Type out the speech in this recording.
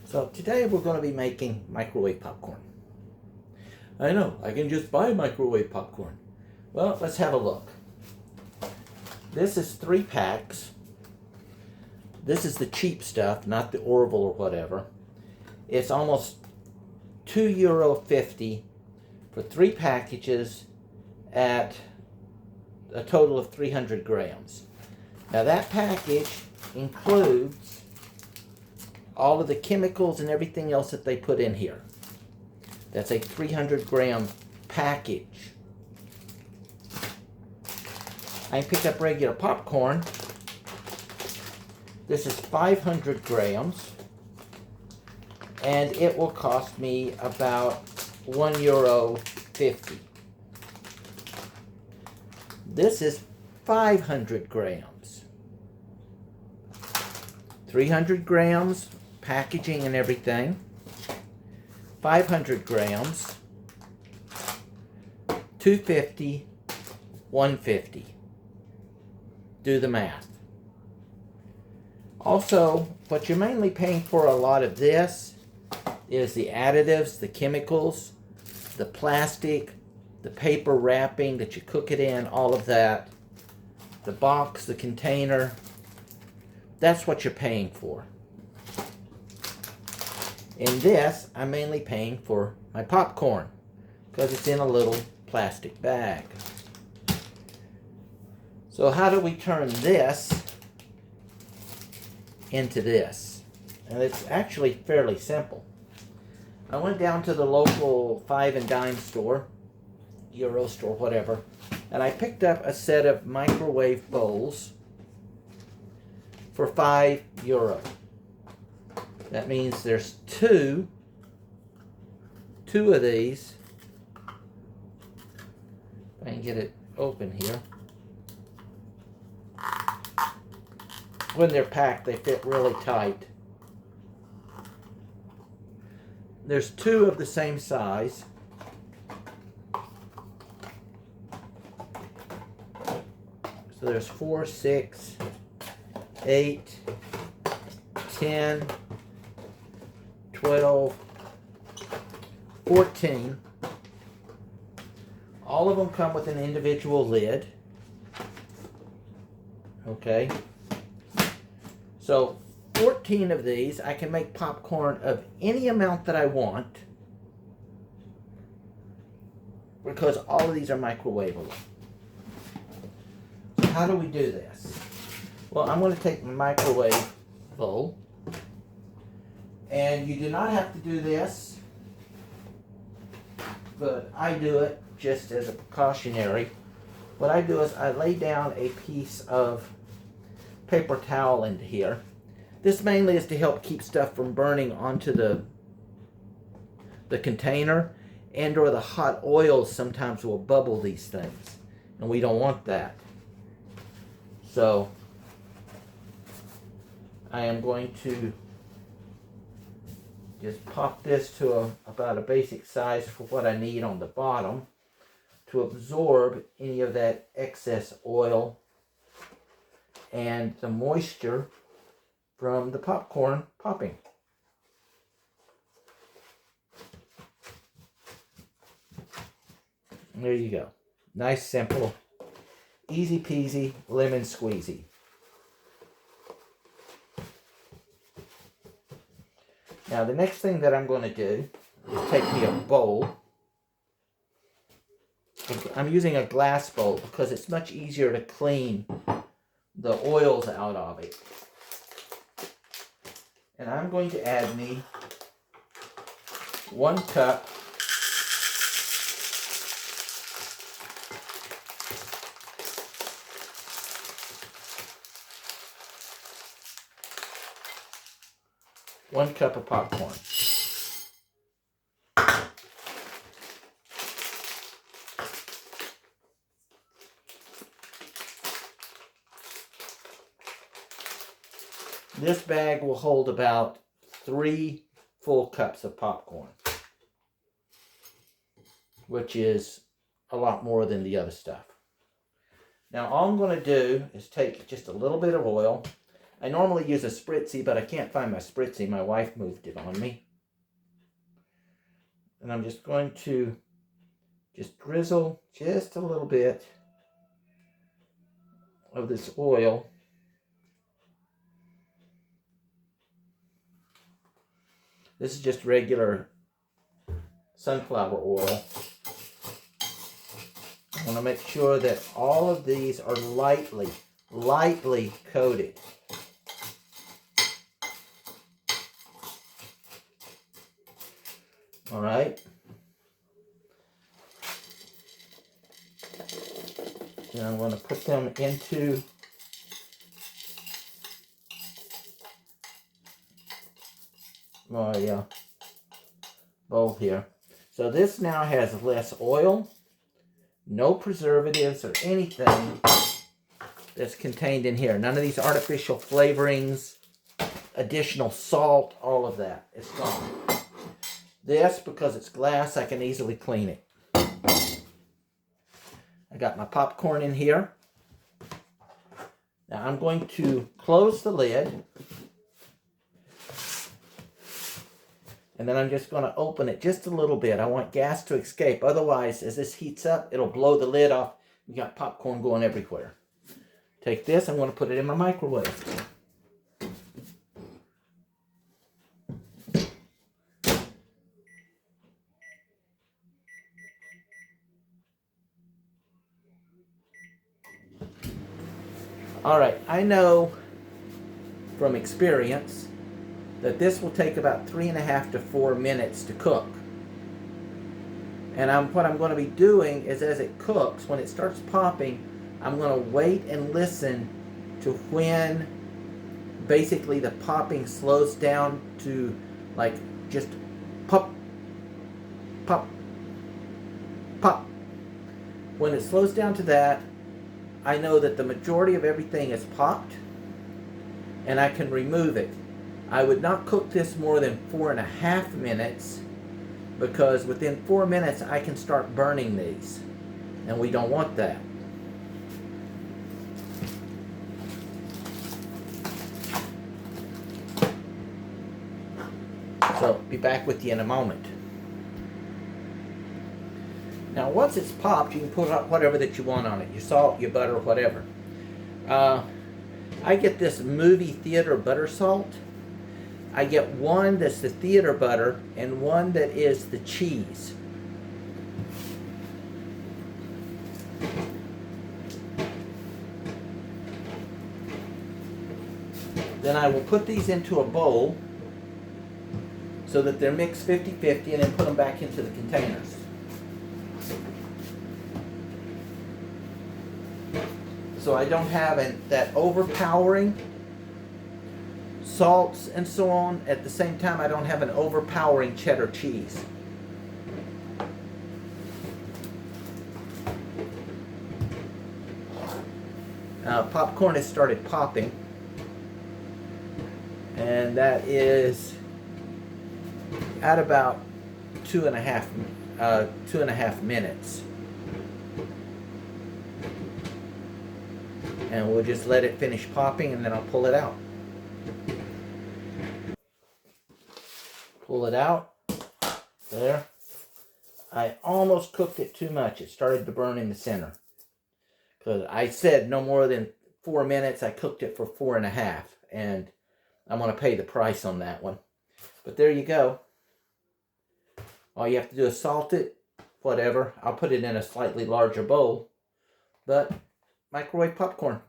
So today we're going to be making microwave popcorn. I know, I can just buy microwave popcorn. Well, let's have a look. This is 3 packs. This is the cheap stuff, not the Orville or whatever. It's almost €2.50 for 3 packages at a total of 300 grams. Now that package includes all of the chemicals and everything else that they put in here. That's a 300 gram package. I picked up regular popcorn. This is 500 grams. And it will cost me about €1.50. This is 500 grams. 300 grams, packaging and everything. 500 grams. 250, 150. Do the math. Also, what you're mainly paying for a lot of this is the additives, the chemicals, the plastic, the paper wrapping that you cook it in, all of that. The box, the container. That's what you're paying for. In this, I'm mainly paying for my popcorn because it's in a little plastic bag. So how do we turn this into this? And it's actually fairly simple. I went down to the local 5 and dime store, Euro store, whatever, and I picked up a set of microwave bowls for €5. That means there's two of these. If I can get it open here. When they're packed, they fit really tight. There's 2 of the same size. So there's 4, 6, 8, 10, 12, 14. All of them come with an individual lid. Okay. So 14 of these, I can make popcorn of any amount that I want because all of these are microwavable. So how do we do this? Well, I'm going to take my microwave bowl, and you do not have to do this, but I do it just as a precautionary. What I do is I lay down a piece of paper towel into here. This mainly is to help keep stuff from burning onto the container, and or the hot oils sometimes will bubble these things, and we don't want that. So I am going to just pop this to about a basic size for what I need on the bottom to absorb any of that excess oil and the moisture from the popcorn popping. There you go. Nice, simple, easy peasy, lemon squeezy. Now the next thing that I'm going to do is take me a bowl. I'm using a glass bowl because it's much easier to clean the oils out of it. And I'm going to add me 1 cup of popcorn. This bag will hold about 3 full cups of popcorn, which is a lot more than the other stuff. Now all I'm going to do is take just a little bit of oil. I normally use a Spritzy, but I can't find my Spritzy. My wife moved it on me. And I'm just going to just drizzle just a little bit of this oil. This is just regular sunflower oil. I want to make sure that all of these are lightly coated. All right. And I'm going to put them into my bowl here. So this now has less oil, no preservatives or anything that's contained in here. None of these artificial flavorings, additional salt, all of that. It's gone. This, because it's glass, I can easily clean it. I got my popcorn in here. Now I'm going to close the lid. And then I'm just going to open it just a little bit. I want gas to escape. Otherwise, as this heats up, it'll blow the lid off. We got popcorn going everywhere. Take this, I'm going to put it in my microwave. All right, I know from experience that this will take about 3.5 to 4 minutes to cook. And what I'm going to be doing is, as it cooks, when it starts popping, I'm going to wait and listen to when basically the popping slows down to like just pop, pop, pop. When it slows down to that, I know that the majority of everything is popped and I can remove it. I would not cook this more than 4.5 minutes, because within 4 minutes I can start burning these, and we don't want that. So, be back with you in a moment. Now, once it's popped, you can put up whatever that you want on it. Your salt, your butter, whatever. I get this movie theater butter salt. I get one that's the theater butter and one that is the cheese. Then I will put these into a bowl so that they're mixed 50-50, and then put them back into the containers. So I don't have that overpowering salts and so on. At the same time, I don't have an overpowering cheddar cheese. Popcorn has started popping, and that is at about 2.5 minutes. And we'll just let it finish popping, and then I'll pull it out. Pull it out. There. I almost cooked it too much. It started to burn in the center. Because I said no more than 4 minutes. I cooked it for 4.5. And I'm going to pay the price on that one. But there you go. All you have to do is salt it. Whatever. I'll put it in a slightly larger bowl. But microwave popcorn.